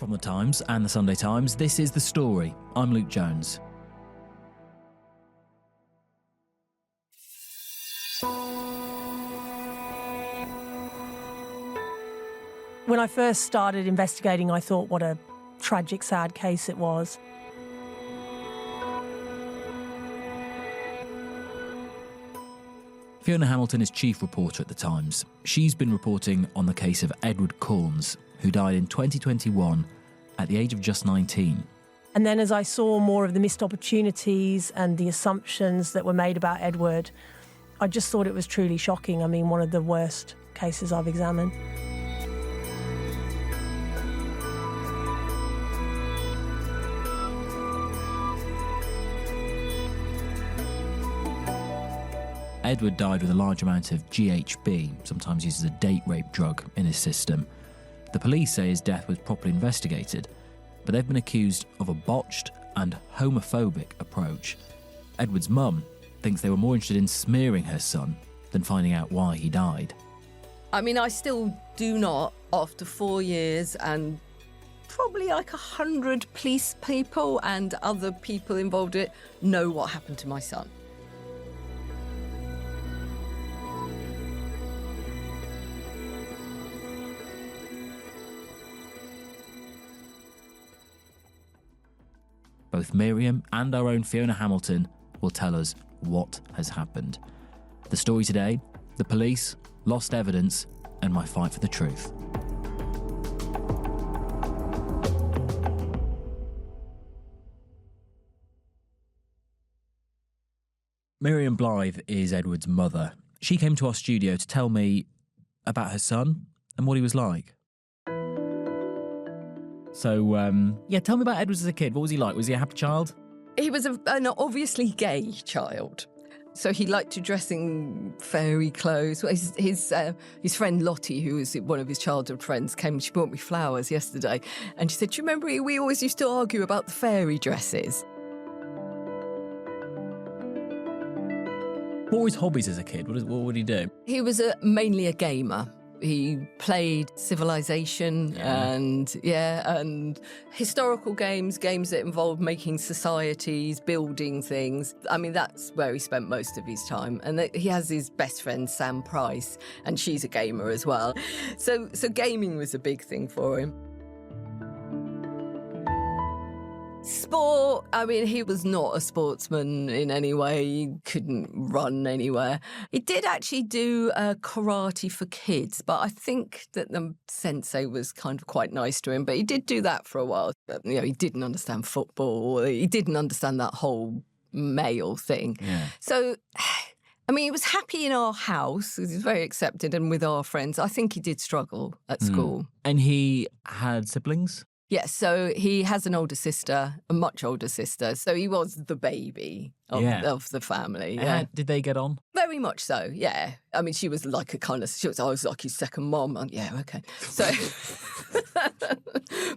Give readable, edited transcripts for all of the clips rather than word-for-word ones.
From The Times and The Sunday Times, this is The Story. I'm Luke Jones. When I first started investigating, I thought what a tragic, sad case it was. Fiona Hamilton is chief reporter at The Times. She's been reporting on the case of Edward Corns, who died in 2021 at the age of just 19. And then as I saw more of the missed opportunities and the assumptions that were made about Edward, I just thought it was truly shocking. I mean, one of the worst cases I've examined. Edward died with a large amount of GHB, sometimes used as a date rape drug, in his system. The police say his death was properly investigated, but they've been accused of a botched and homophobic approach. Edward's mum thinks they were more interested in smearing her son than finding out why he died. I mean, I still do not, after 4 years and probably like 100 police people and other people involved in it, know what happened to my son. Both Miriam and our own Fiona Hamilton will tell us what has happened. The story today, the police, lost evidence, and my fight for the truth. Miriam Blythe is Edward's mother. She came to our studio to tell me about her son and what he was like. So, tell me about Edward as a kid. What was he like? Was he a happy child? He was an obviously gay child. So he liked to dress in fairy clothes. His friend Lottie, who was one of his childhood friends, came. She brought me flowers yesterday. And she said, do you remember we always used to argue about the fairy dresses? What were his hobbies as a kid? What would he do? He was mainly a gamer. He played Civilization and historical games that involved making societies, building things. I mean, that's where he spent most of his time. And he has his best friend, Sam Price, and she's a gamer as well. So gaming was a big thing for him. Sport, I mean, he was not a sportsman in any way. He couldn't run anywhere. He did actually do karate for kids, but I think that the sensei was kind of quite nice to him. But he did do that for a while. But, he didn't understand football. He didn't understand that whole male thing. Yeah. So, I mean, he was happy in our house. He was very accepted and with our friends. I think he did struggle at school. And he had siblings? Yes, so he has an older sister, a much older sister. So he was the baby of the family. Yeah. Did they get on? Very much so, yeah. I mean, she was like I was like his second mom. And yeah, okay. So,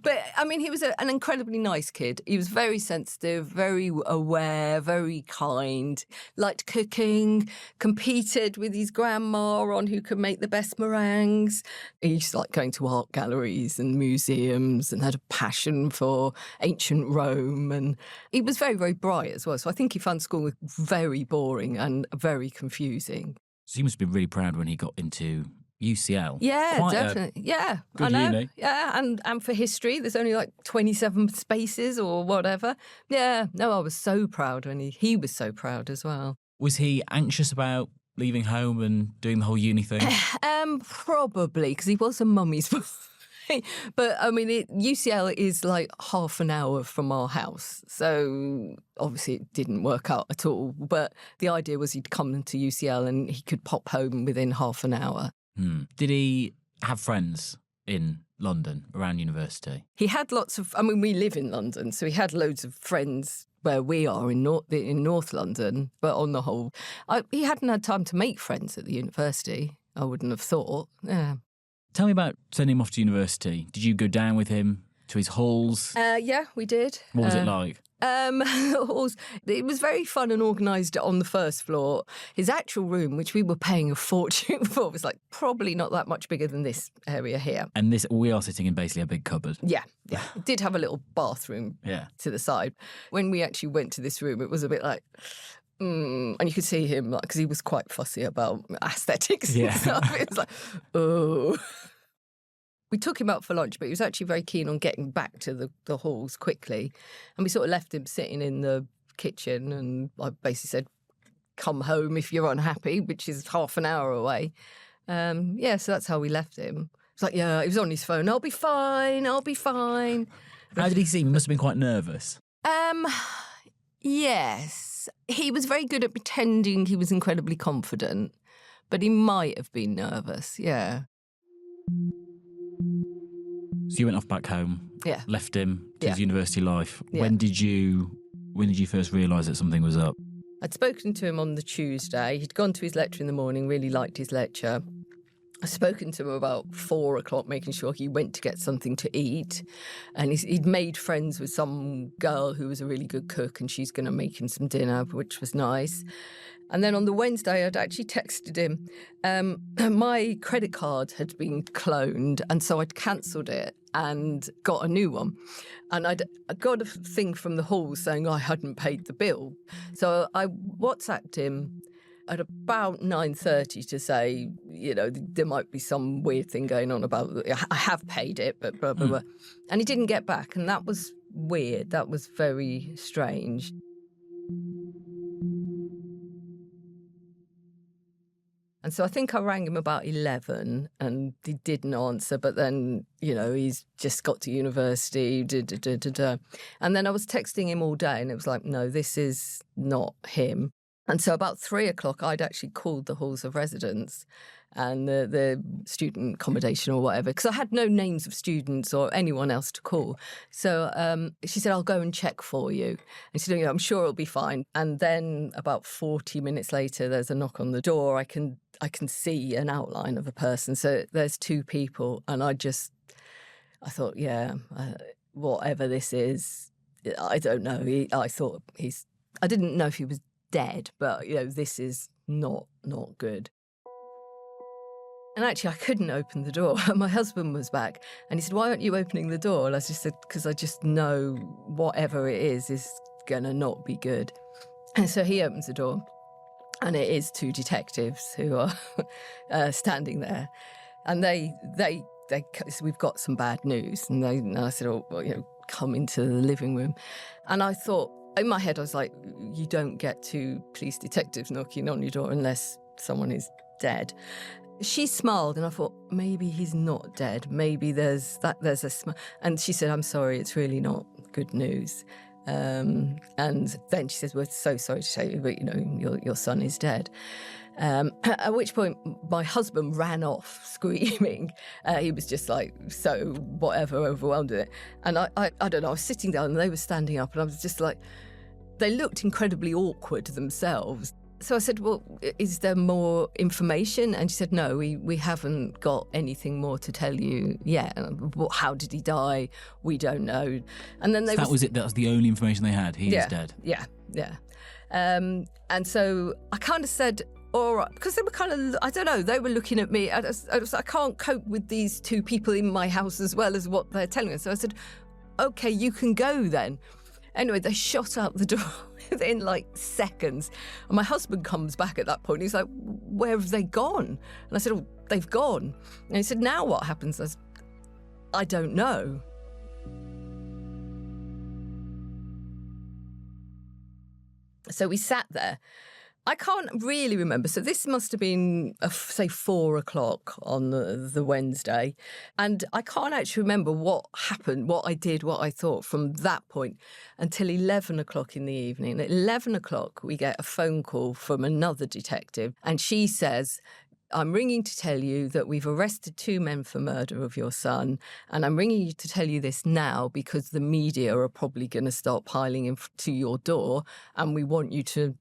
but I mean, he was an incredibly nice kid. He was very sensitive, very aware, very kind, liked cooking, competed with his grandma on who could make the best meringues. He used to like going to art galleries and museums and had a passion for ancient Rome. And he was very, very bright as well. So I think he found school very boring and very confusing. So he must have been really proud when he got into UCL. Yeah, definitely. Yeah, good I know. Uni. Yeah, and for history, there's only like 27 spaces or whatever. Yeah, no, I was so proud when he was so proud as well. Was he anxious about leaving home and doing the whole uni thing? Probably, because he was a mummy's boy. But, I mean, UCL is like half an hour from our house. So, obviously, it didn't work out at all. But the idea was he'd come to UCL and he could pop home within half an hour. Did he have friends in London around university? He had lots of... I mean, we live in London, so he had loads of friends where we are in North London. But on the whole, he hadn't had time to make friends at the university, I wouldn't have thought. Yeah. Tell me about sending him off to university. Did you go down with him to his halls? Yeah, we did. What was it like? It was very fun and organised on the first floor. His actual room, which we were paying a fortune for, was like probably not that much bigger than this area here. And we are sitting in basically a big cupboard. Yeah. It did have a little bathroom to the side. When we actually went to this room, it was a bit like... and you could see him, because he was quite fussy about aesthetics and stuff. It was like, oh... We took him out for lunch, but he was actually very keen on getting back to the halls quickly. And we sort of left him sitting in the kitchen, and I basically said, come home if you're unhappy, which is half an hour away. So that's how we left him. It's like, he was on his phone. I'll be fine. How did he seem? He must have been quite nervous. Yes. He was very good at pretending he was incredibly confident, but he might have been nervous, yeah. So you went off back home, left him to his university life. Yeah. When did you first realise that something was up? I'd spoken to him on the Tuesday. He'd gone to his lecture in the morning, really liked his lecture. I'd spoken to him about 4 o'clock, making sure he went to get something to eat. And he'd made friends with some girl who was a really good cook, and she's going to make him some dinner, which was nice. And then on the Wednesday, I'd actually texted him. My credit card had been cloned, and so I'd cancelled it and got a new one. And I got a thing from the hall saying I hadn't paid the bill. So I WhatsApped him at about 9:30 to say, there might be some weird thing going on about, I have paid it, but blah, blah, blah. And he didn't get back, and that was weird. That was very strange. And so I think I rang him about 11 and he didn't answer, but then, he's just got to university, And then I was texting him all day and it was like, no, this is not him. And so about 3 o'clock, I'd actually called the halls of residence and the student accommodation or whatever, because I had no names of students or anyone else to call. So she said, I'll go and check for you. And she said, I'm sure it'll be fine. And then about 40 minutes later, there's a knock on the door. I can see an outline of a person. So there's 2 people. And I thought, whatever this is, I don't know. I didn't know if he was dead, but, this is not good. And actually, I couldn't open the door. My husband was back and he said, why aren't you opening the door? And I just said, because I just know whatever it is going to not be good. And so he opens the door and it is 2 detectives who are standing there. And they so we've got some bad news. And I said, come into the living room. And I thought, in my head, I was like, you don't get 2 police detectives knocking on your door unless someone is dead. She smiled and I thought, maybe he's not dead. Maybe there's a smile. And she said, I'm sorry, it's really not good news. And then she says, we're so sorry to tell you, but, your son is dead. At which point my husband ran off screaming. He was just like, so whatever, overwhelmed with it. And I don't know, I was sitting down and they were standing up and I was just like, they looked incredibly awkward themselves. So I said, well, is there more information? And she said, no, we haven't got anything more to tell you yet. How did he die? We don't know. And then that was it. That was the only information they had. He is dead. Yeah. And so I kind of said, all right, because they were kind of, I don't know, they were looking at me. I can't cope with these 2 people in my house as well as what they're telling us. So I said, okay, you can go then. Anyway, they shot out the door within like seconds. And my husband comes back at that point. He's like, where have they gone? And I said, oh, they've gone. And he said, now what happens? I said, I don't know. So we sat there. I can't really remember. So this must have been, say, 4 o'clock on the Wednesday. And I can't actually remember what happened, what I did, what I thought from that point until 11 o'clock in the evening. At 11 o'clock, we get a phone call from another detective. And she says, I'm ringing to tell you that we've arrested 2 men for murder of your son. And I'm ringing you to tell you this now because the media are probably going to start piling in to your door. And we want you to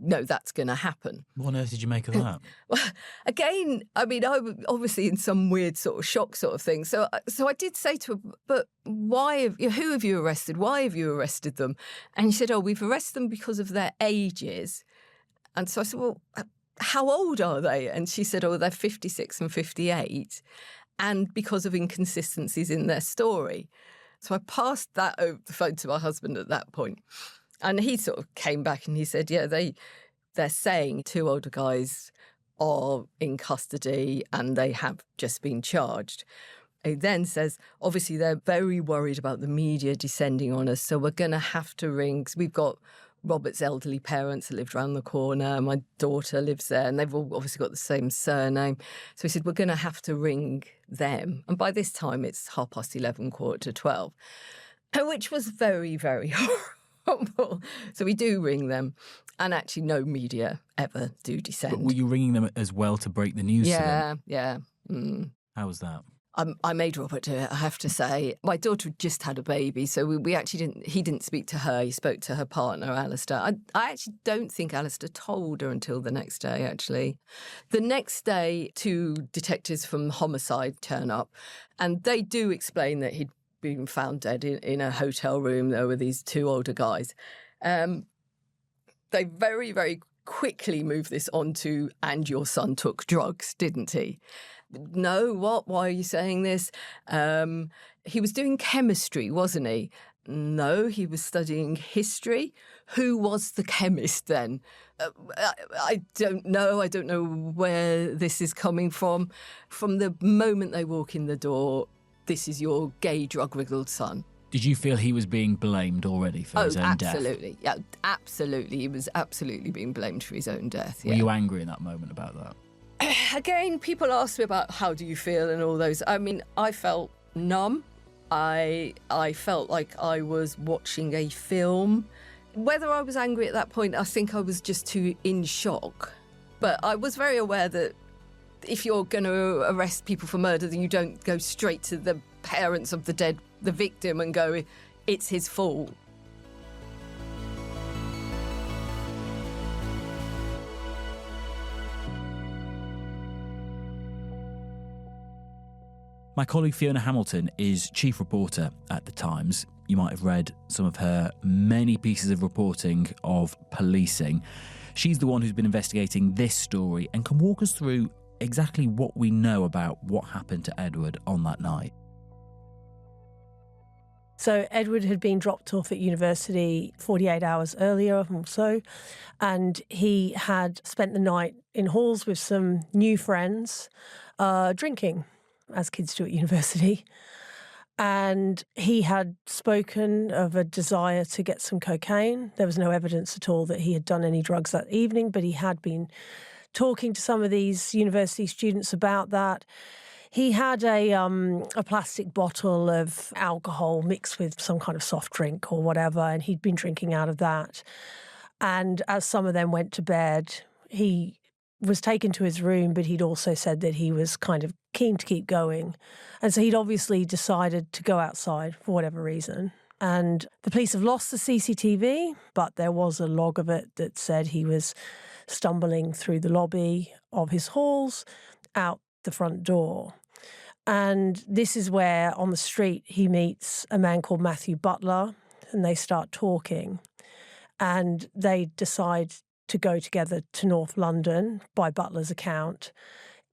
no, that's going to happen. What on earth did you make of that? Well, again, I mean, I was obviously in some weird sort of shock sort of thing. So I did say to her, but who have you arrested? Why have you arrested them? And she said, oh, we've arrested them because of their ages. And so I said, well, how old are they? And she said, oh, they're 56 and 58. And because of inconsistencies in their story. So I passed that over the phone to my husband at that point. And he sort of came back and he said, yeah, they're saying 2 older guys are in custody and they have just been charged. He then says, obviously, they're very worried about the media descending on us. So we're going to have to ring, 'cause we've got Robert's elderly parents that lived around the corner. My daughter lives there and they've all obviously got the same surname. So he said, we're going to have to ring them. And by this time, it's 11:30, 12:15, which was very, very horrible. So we do ring them. And actually, no media ever do descend. But were you ringing them as well to break the news to them? Yeah. Mm. How was that? I made Robert do it, I have to say. My daughter just had a baby, so we actually he didn't speak to her. He spoke to her partner, Alistair. I actually don't think Alistair told her until the next day, actually. The next day, 2 detectives from homicide turn up, and they do explain that he'd been found dead in a hotel room. There were these 2 older guys. They very, very quickly move this on to, and your son took drugs, didn't he? No, what? Why are you saying this? He was doing chemistry, wasn't he? No, he was studying history. Who was the chemist then? I don't know. I don't know where this is coming from. From the moment they walk in the door, this is your gay, drug-riddled son. Did you feel he was being blamed already for his own death? Absolutely. Yeah, absolutely. He was absolutely being blamed for his own death. Yeah. Were you angry in that moment about that? Again, people ask me about how do you feel and all those. I mean, I felt numb. I felt like I was watching a film. Whether I was angry at that point, I think I was just too in shock. But I was very aware that if you're going to arrest people for murder, then you don't go straight to the parents of the victim and go, it's his fault. My colleague Fiona Hamilton is chief reporter at The Times. You might have read some of her many pieces of reporting of policing. She's the one who's been investigating this story and can walk us through exactly what we know about what happened to Edward on that night. So Edward had been dropped off at university 48 hours earlier or so, and he had spent the night in halls with some new friends, drinking, as kids do at university. And he had spoken of a desire to get some cocaine. There was no evidence at all that he had done any drugs that evening, but he had been talking to some of these university students about that. He had a plastic bottle of alcohol mixed with some kind of soft drink or whatever, and he'd been drinking out of that. And as some of them went to bed, he was taken to his room, but he'd also said that he was kind of keen to keep going. And so he'd obviously decided to go outside for whatever reason. And the police have lost the CCTV, but there was a log of it that said he was stumbling through the lobby of his halls out the front door. And this is where, on the street, he meets a man called Matthew Butler, and they start talking. And they decide to go together to North London, by Butler's account,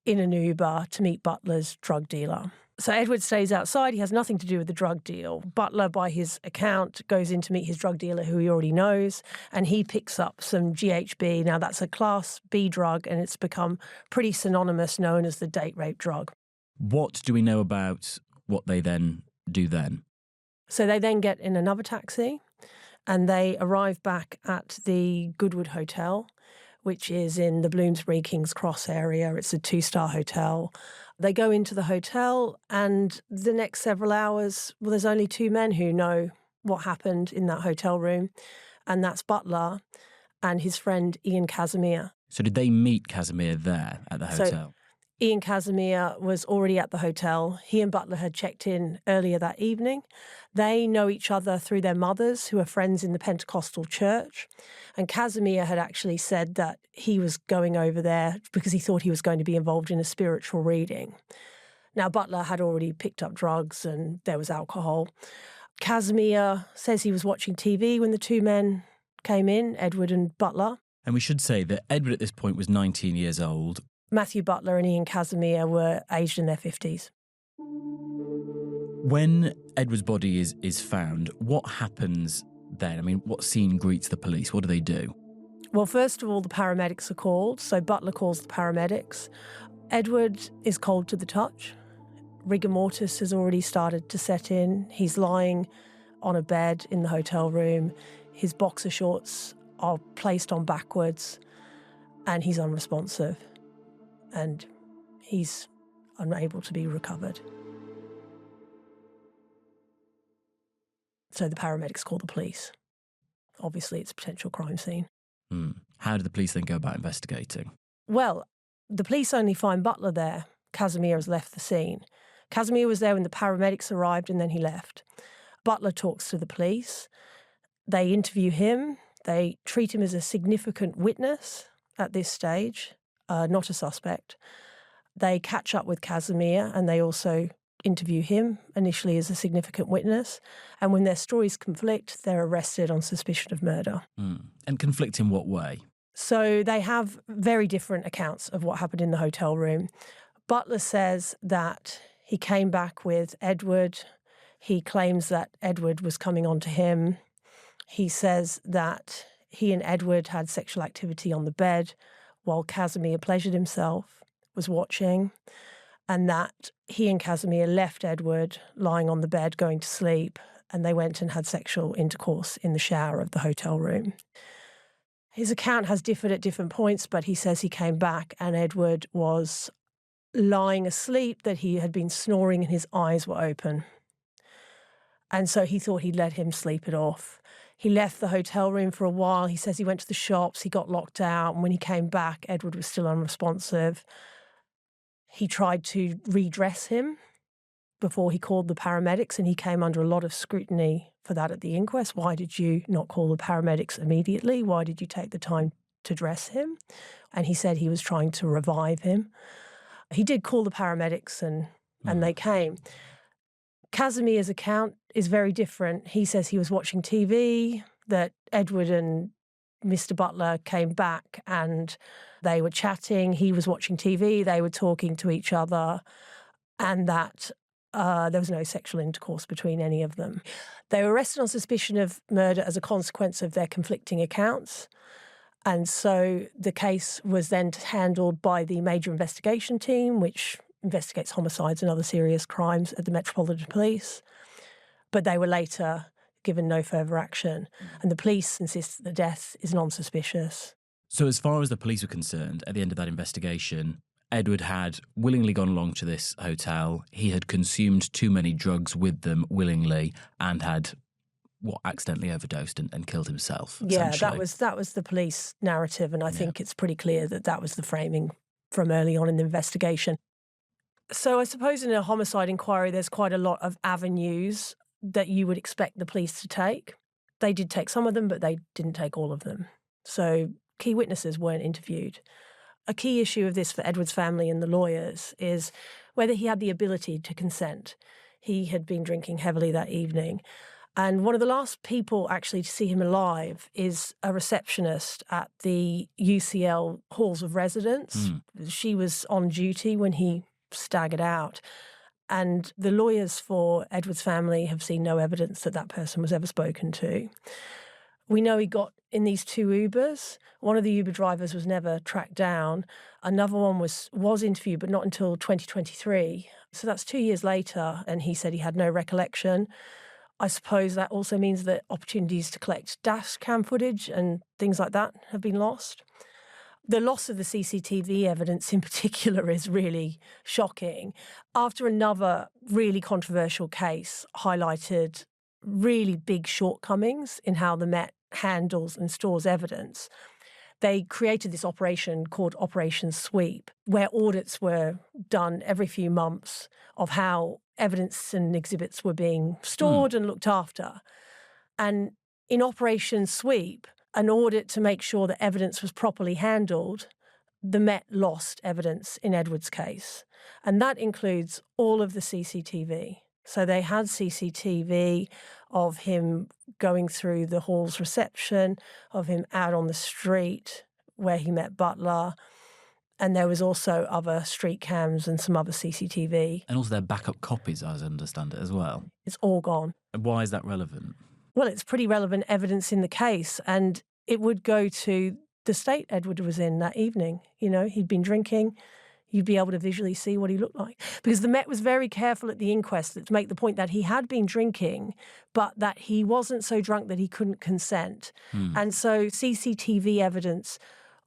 in an Uber to meet Butler's drug dealer. So Edward stays outside. He has nothing to do with the drug deal. Butler, by his account, goes in to meet his drug dealer, who he already knows, and he picks up some GHB. Now, that's a Class B drug, and it's become pretty synonymous, known as the date rape drug. What do we know about what they then do then? So they then get in another taxi, and they arrive back at the Goodwood Hotel, which is in the Bloomsbury King's Cross area. It's a 2-star hotel. They go into the hotel, and the next several hours, well, there's only 2 men who know what happened in that hotel room, and that's Butler and his friend Ian Casimir. So did they meet Casimir there at the hotel? Ian Casimir was already at the hotel. He and Butler had checked in earlier that evening. They know each other through their mothers, who are friends in the Pentecostal church. And Casimir had actually said that he was going over there because he thought he was going to be involved in a spiritual reading. Now, Butler had already picked up drugs and there was alcohol. Casimir says he was watching TV when the two men came in, Edward and Butler. And we should say that Edward at this point was 19 years old. Matthew Butler and Ian Casimir were aged in their 50s. When Edward's body is found, what happens then? I mean, what scene greets the police? What do they do? Well, first of all, the paramedics are called. So Butler calls the paramedics. Edward is cold to the touch. Rigor mortis has already started to set in. He's lying on a bed in the hotel room. His boxer shorts are placed on backwards and he's unresponsive. And he's unable to be recovered. So the paramedics call the police. Obviously, it's a potential crime scene. How do the police then go about investigating? Well, the police only find Butler there. Casimir has left the scene. Casimir was there when the paramedics arrived and then he left. Butler talks to the police. They interview him. They treat him as a significant witness at this stage. Not a suspect. They catch up with Casimir and they also interview him initially as a significant witness. And when their stories conflict, they're arrested on suspicion of murder. And conflict in what way? So they have very different accounts of what happened in the hotel room. Butler says that he came back with Edward. He claims that Edward was coming on to him. He says that he and Edward had sexual activity on the bed while Casimir pleasured himself, was watching, and that he and Casimir left Edward lying on the bed going to sleep, and they went and had sexual intercourse in the shower of the hotel room. His account has differed at different points, but he says he came back and Edward was lying asleep, that he had been snoring and his eyes were open. And so he thought he'd let him sleep it off. He left the hotel room for a while. He says he went to the shops, he got locked out, and when he came back, Edward was still unresponsive. He tried to redress him before he called the paramedics, and he came under a lot of scrutiny for that at the inquest. Why did you not call the paramedics immediately? Why did you take the time to dress him? And he said he was trying to revive him. He did call the paramedics and they came. Casimir's account is very different. He says he was watching TV, that Edward and Mr. Butler came back and they were chatting. He was watching TV, they were talking to each other, and that there was no sexual intercourse between any of them. They were arrested on suspicion of murder as a consequence of their conflicting accounts. And so the case was then handled by the Major Investigation Team, which investigates homicides and other serious crimes at the Metropolitan Police. But they were later given no further action. And the police insist that the death is non-suspicious. So as far as the police were concerned, at the end of that investigation, Edward had willingly gone along to this hotel. He had consumed too many drugs with them willingly and had, accidentally overdosed and killed himself. Yeah, that was the police narrative, and I think it's pretty clear that that was the framing from early on in the investigation. So I suppose in a homicide inquiry, there's quite a lot of avenues that you would expect the police to take. They did take some of them, but they didn't take all of them. So key witnesses weren't interviewed. A key issue of this for Edward's family and the lawyers is whether he had the ability to consent. He had been drinking heavily that evening. And one of the last people actually to see him alive is a receptionist at the UCL halls of residence. She was on duty when he staggered out. And the lawyers for Edward's family have seen no evidence that that person was ever spoken to. We know he got in these two Ubers. One of the Uber drivers was never tracked down. Another one was interviewed, but not until 2023. So that's 2 years later, and he said he had no recollection. I suppose that also means that opportunities to collect dash cam footage and things like that have been lost. The loss of the CCTV evidence in particular is really shocking. After another really controversial case highlighted really big shortcomings in how the Met handles and stores evidence, they created this operation called Operation Sweep, where audits were done every few months of how evidence and exhibits were being stored and looked after. And in Operation Sweep, an audit to make sure that evidence was properly handled, the Met lost evidence in Edward's case. And that includes all of the CCTV. So they had CCTV of him going through the hall's reception, of him out on the street where he met Butler. And there was also other street cams and some other CCTV. And also their backup copies, as I understand it, as well. It's all gone. And why is that relevant? Well, it's pretty relevant evidence in the case, and it would go to the state Edward was in that evening. You know, he'd been drinking. You'd be able to visually see what he looked like. Because the Met was very careful at the inquest to make the point that he had been drinking, but that he wasn't so drunk that he couldn't consent. And so CCTV evidence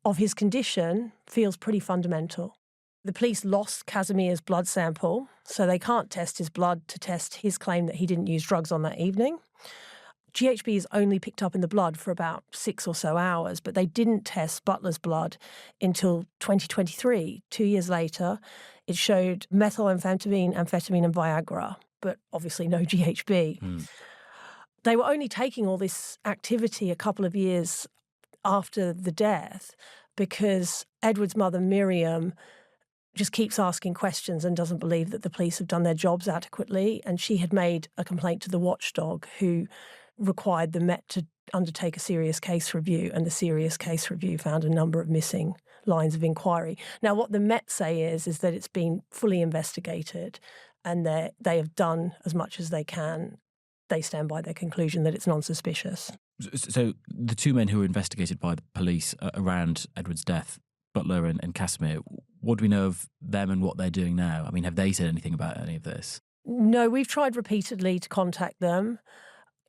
of his condition feels pretty fundamental. The police lost Casimir's blood sample, so they can't test his blood to test his claim that he didn't use drugs on that evening. GHB is only picked up in the blood for about 6 or so hours, but they didn't test Butler's blood until 2023. 2 years later, it showed methamphetamine, amphetamine and Viagra, but obviously no GHB. They were only taking all this activity a couple of years after the death because Edward's mother, Miriam, just keeps asking questions and doesn't believe that the police have done their jobs adequately. And she had made a complaint to the watchdog who required the Met to undertake a serious case review, and the serious case review found a number of missing lines of inquiry. Now, what the Met say is that it's been fully investigated and they have done as much as they can. They stand by their conclusion that it's non-suspicious. So the two men who were investigated by the police around Edward's death, Butler and Casimir, what do we know of them and what they're doing now? I mean, have they said anything about any of this? No, we've tried repeatedly to contact them.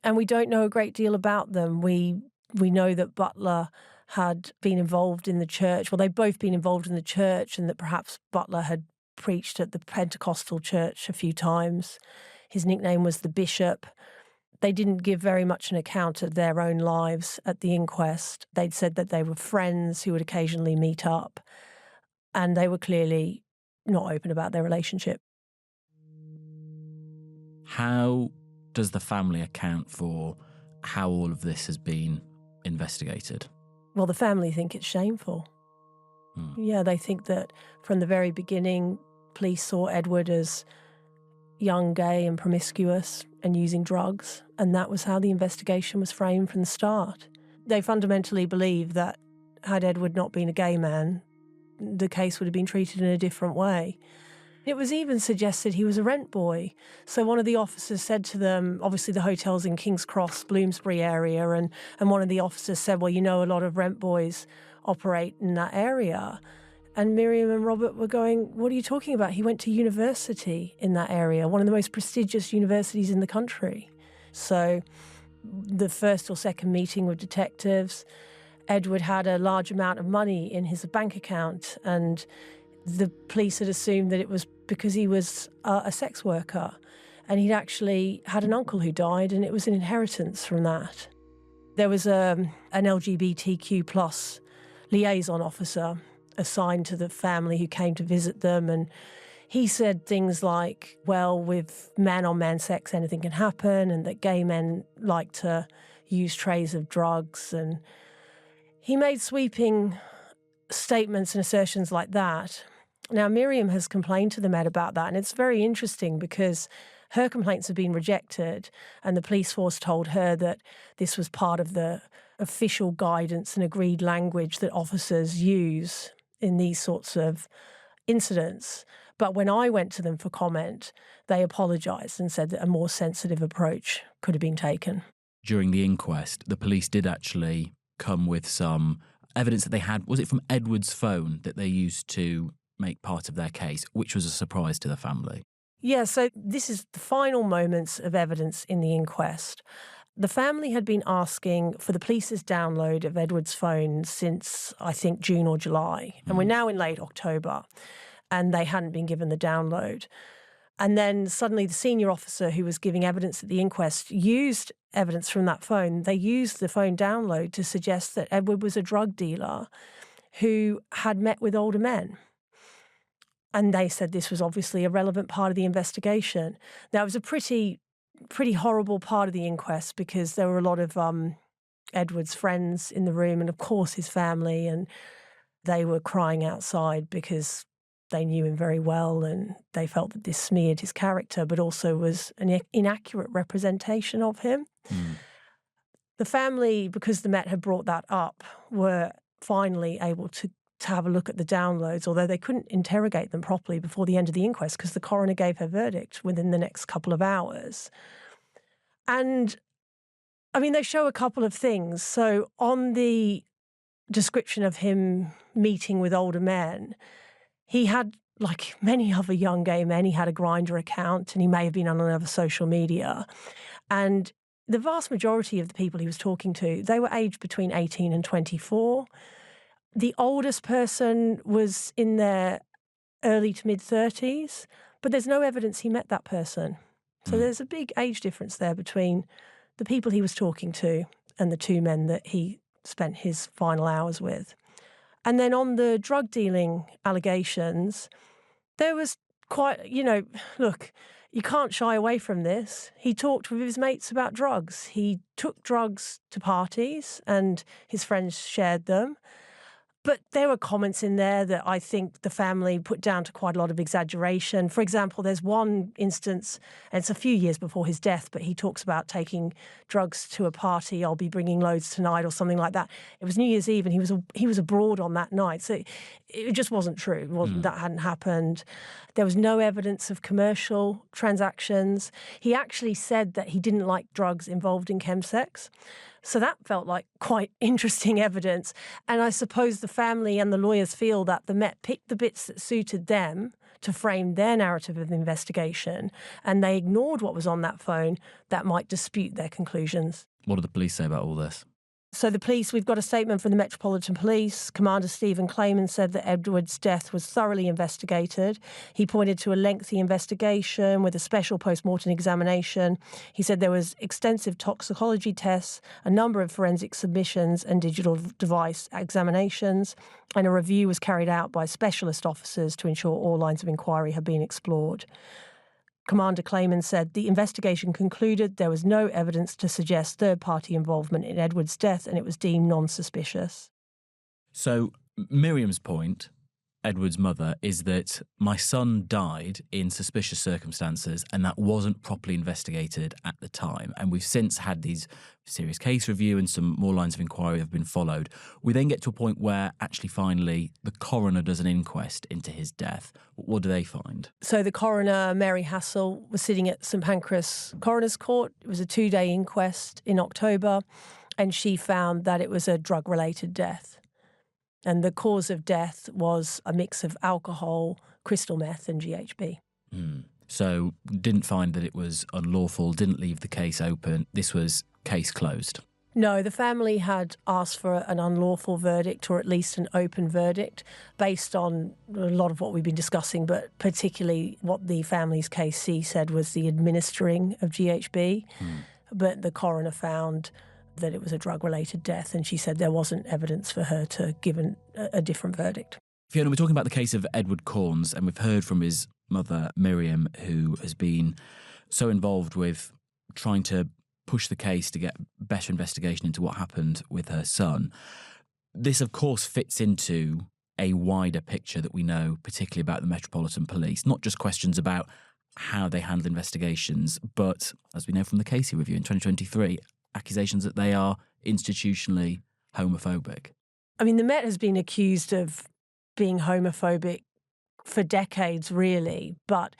And we don't know a great deal about them. We know that Butler had been involved in the church. Well, they've both been involved in the church, and that perhaps Butler had preached at the Pentecostal church a few times. His nickname was the Bishop. They didn't give very much an account of their own lives at the inquest. They'd said that they were friends who would occasionally meet up, and they were clearly not open about their relationship. How does the family account for how all of this has been investigated? Well, the family think it's shameful. Yeah, they think that from the very beginning, police saw Edward as young, gay and promiscuous and using drugs, and that was how the investigation was framed from the start. They fundamentally believe that had Edward not been a gay man, the case would have been treated in a different way. It was even suggested he was a rent boy. So one of the officers said to them, obviously the hotel's in King's Cross, Bloomsbury area, and one of the officers said, well, you know, a lot of rent boys operate in that area. And Miriam and Robert were going, what are you talking about? He went to university in that area, one of the most prestigious universities in the country. So the first or second meeting with detectives, Edward had a large amount of money in his bank account, and the police had assumed that it was because he was a sex worker, and he'd actually had an uncle who died, and it was an inheritance from that. There was an LGBTQ plus liaison officer assigned to the family who came to visit them, and he said things like, well, with man-on-man sex, anything can happen, and that gay men like to use trays of drugs. And he made sweeping statements and assertions like that. Now, Miriam has complained to the Met about that, and it's very interesting because her complaints have been rejected, and the police force told her that this was part of the official guidance and agreed language that officers use in these sorts of incidents. But when I went to them for comment, they apologised and said that a more sensitive approach could have been taken. During the inquest, the police did actually come with some evidence that they had. Was it from Edward's phone that they used to make part of their case, which was a surprise to the family? Yeah, so this is the final moments of evidence in the inquest. The family had been asking for the police's download of Edward's phone since, I think, June or July. And we're now in late October, and they hadn't been given the download. And then suddenly the senior officer who was giving evidence at the inquest used evidence from that phone. They used the phone download to suggest that Edward was a drug dealer who had met with older men. And they said this was obviously a relevant part of the investigation. Now, it was a pretty horrible part of the inquest because there were a lot of Edward's friends in the room and, of course, his family, and they were crying outside because they knew him very well and they felt that this smeared his character but also was an inaccurate representation of him. The family, because the Met had brought that up, were finally able to have a look at the downloads, although they couldn't interrogate them properly before the end of the inquest because the coroner gave her verdict within the next couple of hours. And, I mean, they show a couple of things. So on the description of him meeting with older men, he had, like many other young gay men, he had a Grindr account and he may have been on another social media. And the vast majority of the people he was talking to, they were aged between 18 and 24. The oldest person was in their early to mid-30s, but there's no evidence he met that person. So there's a big age difference there between the people he was talking to and the two men that he spent his final hours with. And then on the drug dealing allegations, there was quite, look, you can't shy away from this. He talked with his mates about drugs. He took drugs to parties and his friends shared them. But there were comments in there that I think the family put down to quite a lot of exaggeration. For example, there's one instance, and it's a few years before his death, but he talks about taking drugs to a party. I'll be bringing loads tonight or something like that. It was New Year's Eve and he was abroad on that night. So it just wasn't true. That hadn't happened. There was no evidence of commercial transactions. He actually said that he didn't like drugs involved in chemsex. So that felt like quite interesting evidence. And I suppose the family and the lawyers feel that the Met picked the bits that suited them to frame their narrative of the investigation, and they ignored what was on that phone that might dispute their conclusions. What do the police say about all this? So the police, we've got a statement from the Metropolitan Police. Commander Stephen Clayman said that Edward's death was thoroughly investigated. He pointed to a lengthy investigation with a special post-mortem examination. He said there was extensive toxicology tests, a number of forensic submissions and digital device examinations, and a review was carried out by specialist officers to ensure all lines of inquiry have been explored. Commander Clayman said the investigation concluded there was no evidence to suggest third-party involvement in Edward's death and it was deemed non-suspicious. So Miriam's point, Edward's mother, is that my son died in suspicious circumstances and that wasn't properly investigated at the time. And we've since had these serious case review and some more lines of inquiry have been followed. We then get to a point where actually finally the coroner does an inquest into his death. What do they find? So the coroner, Mary Hassel, was sitting at St Pancras Coroner's Court. It was a 2-day inquest in October and she found that it was a drug-related death. And the cause of death was a mix of alcohol, crystal meth and GHB. So didn't find that it was unlawful, didn't leave the case open. This was case closed. No, the family had asked for an unlawful verdict or at least an open verdict based on a lot of what we've been discussing, but particularly what the family's case C said was the administering of GHB. But the coroner found that it was a drug-related death, and she said there wasn't evidence for her to give a different verdict. Fiona, we're talking about the case of Edward Corns, and we've heard from his mother, Miriam, who has been so involved with trying to push the case to get better investigation into what happened with her son. This, of course, fits into a wider picture that we know, particularly about the Metropolitan Police, not just questions about how they handle investigations, but, as we know from the Casey review in 2023, accusations that they are institutionally homophobic. I mean, the Met has been accused of being homophobic for decades, really, but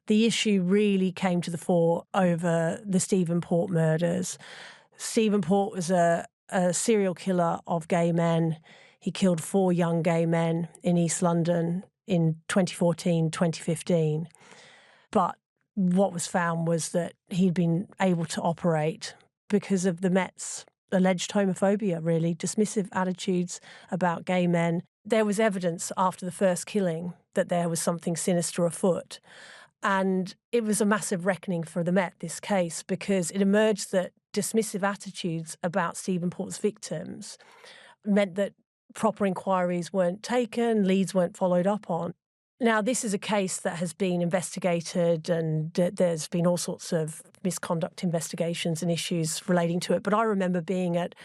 the issue really came to the fore over the Stephen Port murders. Stephen Port was a serial killer of gay men. He killed 4 young gay men in East London in 2014, 2015. But what was found was that he'd been able to operate because of the Met's alleged homophobia, really, dismissive attitudes about gay men. There was evidence after the first killing that there was something sinister afoot. And it was a massive reckoning for the Met, this case, because it emerged that dismissive attitudes about Stephenport's victims meant that proper inquiries weren't taken, leads weren't followed up on. Now, this is a case that has been investigated and there's been all sorts of misconduct investigations and issues relating to it. But I remember being at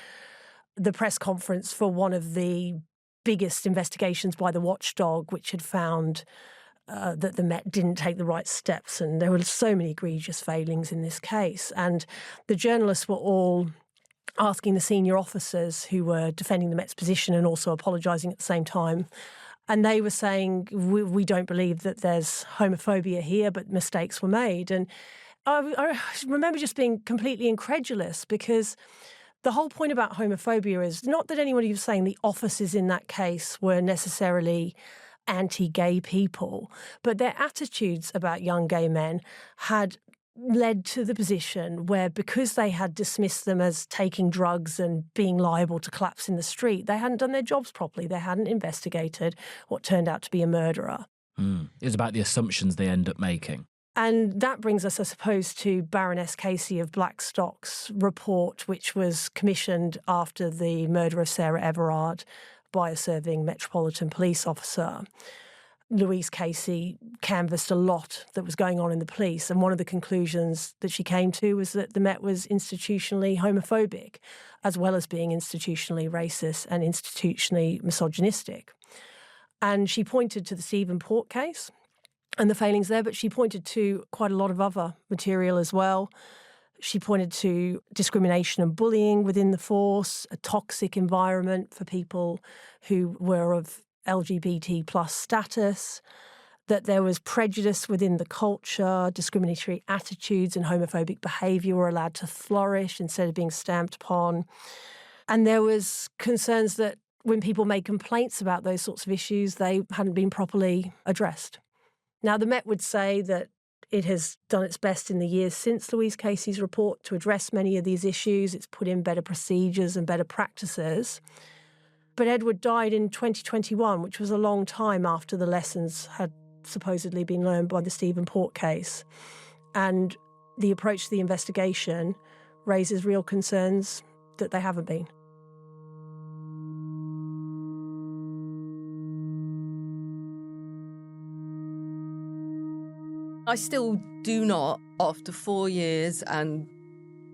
the press conference for one of the biggest investigations by the watchdog, which had found that the Met didn't take the right steps. And there were so many egregious failings in this case. And the journalists were all asking the senior officers who were defending the Met's position and also apologising at the same time. And they were saying, we don't believe that there's homophobia here, but mistakes were made. And I remember just being completely incredulous, because the whole point about homophobia is not that anybody was saying the officers in that case were necessarily anti-gay people, but their attitudes about young gay men had led to the position where, because they had dismissed them as taking drugs and being liable to collapse in the street, they hadn't done their jobs properly. They hadn't investigated what turned out to be a murderer. It was about the assumptions they end up making. And that brings us, I suppose, to Baroness Casey of Blackstock's report, which was commissioned after the murder of Sarah Everard by a serving Metropolitan Police officer. Louise Casey canvassed a lot that was going on in the police, and one of the conclusions that she came to was that the Met was institutionally homophobic, as well as being institutionally racist and institutionally misogynistic. And she pointed to the Stephenport case and the failings there, but she pointed to quite a lot of other material as well. She pointed to discrimination and bullying within the force, a toxic environment for people who were of LGBT plus status, that there was prejudice within the culture, discriminatory attitudes and homophobic behaviour were allowed to flourish instead of being stamped upon. And there was concerns that when people made complaints about those sorts of issues, they hadn't been properly addressed. Now, the Met would say that it has done its best in the years since Louise Casey's report to address many of these issues. It's put in better procedures and better practices. But Edward died in 2021, which was a long time after the lessons had supposedly been learned by the Stephenport case. And the approach to the investigation raises real concerns that they haven't been. I still do not, after 4 years and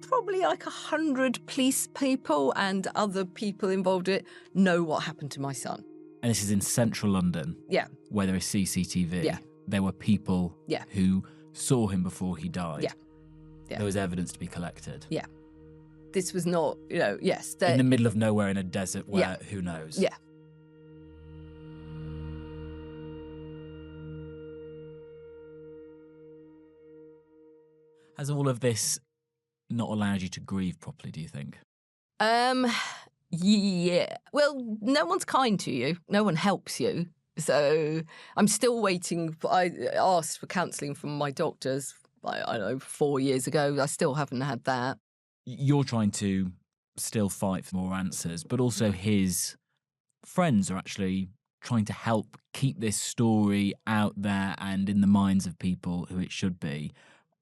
probably like 100 police people and other people involved in it, know what happened to my son. And this is in central London. Yeah. Where there is CCTV. Yeah. There were people who saw him before he died. Yeah. Yeah. There was evidence to be collected. Yeah. This was not, yes. In the middle of nowhere in a desert where who knows? Yeah. Has all of this not allowed you to grieve properly, do you think? Yeah. Well, no one's kind to you. No one helps you. So I'm still waiting. I asked for counselling from my doctors, I don't know, 4 years ago. I still haven't had that. You're trying to still fight for more answers, but also his friends are actually trying to help keep this story out there and in the minds of people who it should be,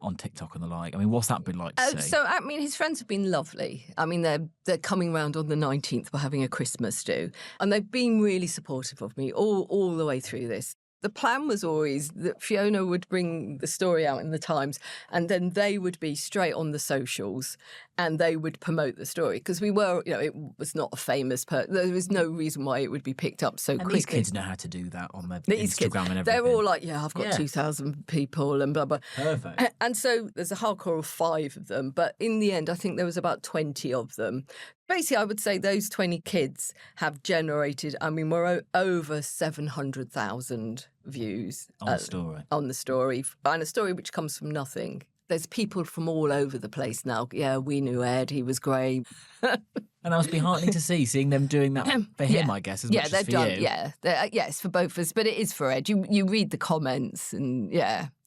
on TikTok and the like. I mean, what's that been like to see? So, I mean, his friends have been lovely. I mean, they're coming round on the 19th. We're having a Christmas do. And they've been really supportive of me all the way through this. The plan was always that Fiona would bring the story out in the Times and then they would be straight on the socials and they would promote the story. Because we were, it was not a famous person. There was no reason why it would be picked up so quickly. These kids know how to do that on their Instagram and everything. They're all like, I've got 2,000 people and blah, blah. Perfect. And so there's a hardcore of 5 of them. But in the end, I think there was about 20 of them. Basically, I would say those 20 kids have generated, we're over 700,000 views. On the story. On the story. And a story which comes from nothing. There's people from all over the place now. Yeah, we knew Ed, he was great. And that must be heartening to seeing them doing that for him, I guess, as much as for you. Yeah, it's for both of us, but it is for Ed. You read the comments and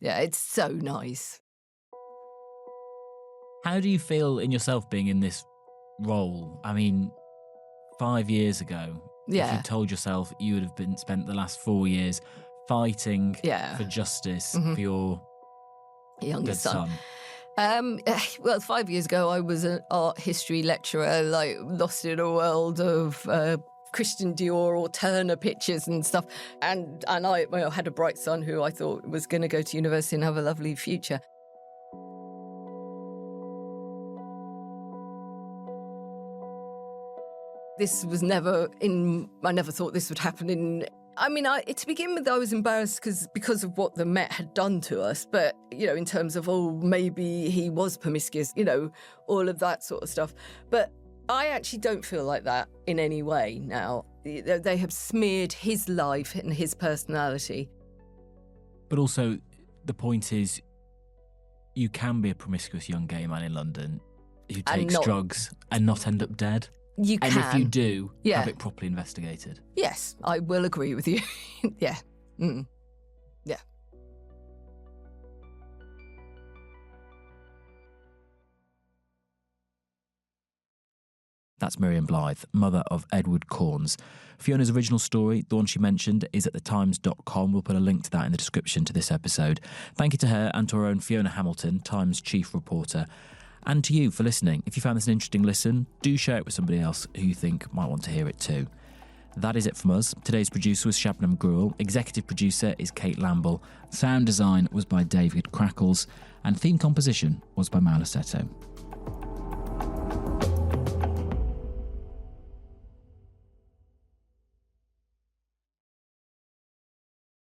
it's so nice. How do you feel in yourself being in this role? I mean, 5 years ago, if you told yourself you would have spent the last 4 years fighting for justice for your younger Good son. son. Well, 5 years ago, I was an art history lecturer, like lost in a world of Christian Dior or Turner pictures and stuff. And I had a bright son who I thought was going to go to university and have a lovely future. This was never I never thought this would happen to begin with, I was embarrassed because of what the Met had done to us. But, in terms of, maybe he was promiscuous, all of that sort of stuff. But I actually don't feel like that in any way now. They have smeared his life and his personality. But also, the point is, you can be a promiscuous young gay man in London who takes drugs and not end up dead. You can. And if you do, have it properly investigated. Yes, I will agree with you. Yeah. Mm. Yeah. That's Miriam Blythe, mother of Edward Corns. Fiona's original story, the one she mentioned, is at thetimes.com. We'll put a link to that in the description to this episode. Thank you to her and to our own Fiona Hamilton, Times chief reporter. And to you for listening. If you found this an interesting listen, do share it with somebody else who you think might want to hear it too. That is it from us. Today's producer was Shabnam Grewal. Executive producer is Kate Lamble. Sound design was by David Crackles. And theme composition was by Mauro Seto.